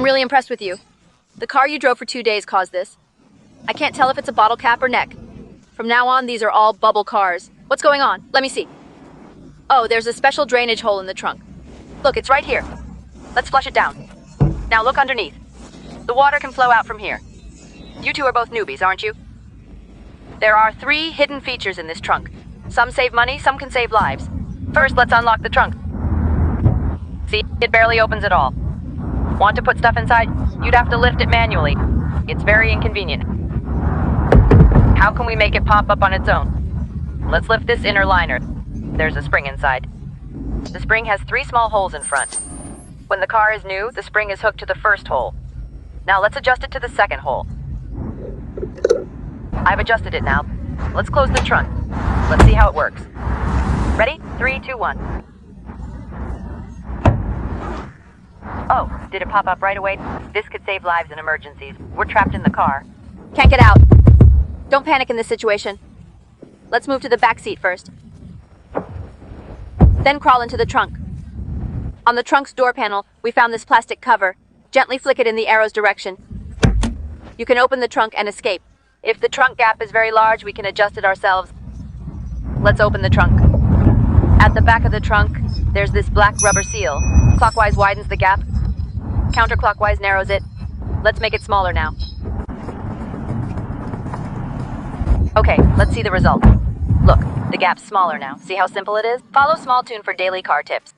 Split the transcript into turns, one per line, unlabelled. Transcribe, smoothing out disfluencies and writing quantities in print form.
really impressed with you. The car you drove for 2 days caused this. I can't tell if it's a bottle cap or neck. From now on, these are all bubble cars. What's going on? Let me see. Oh, there's a special drainage hole in the trunk. Look, it's right here. Let's flush it down. Now look underneath. The water can flow out from here. You two are both newbies, aren't you? There are 3 hidden features in this trunk. Some save money, some can save lives. First, let's unlock the trunk. See, it barely opens at all. Want to put stuff inside? You'd have to lift it manually. It's very inconvenient. How can we make it pop up on its own? Let's lift this inner liner. There's a spring inside. The spring has 3 small holes in front. When the car is new, the spring is hooked to the first hole. Now let's adjust it to the second hole. I've adjusted it now. Let's close the trunk. Let's see how it works. Ready? 3, 2, 1. Oh, did it pop up right away? This could save lives in emergencies. We're trapped in the car. Can't get out. Don't panic in this situation. Let's move to the back seat first. Then crawl into the trunk. On the trunk's door panel, we found this plastic cover. Gently flick it in the arrow's direction. You can open the trunk and escape. If the trunk gap is very large, we can adjust it ourselves. Let's open the trunk. At the back of the trunk, there's this black rubber seal. Clockwise widens the gap. Counterclockwise narrows it. Let's make it smaller now. Okay, let's see the result. Look, the gap's smaller now. See how simple it is? Follow Small Tune for daily car tips.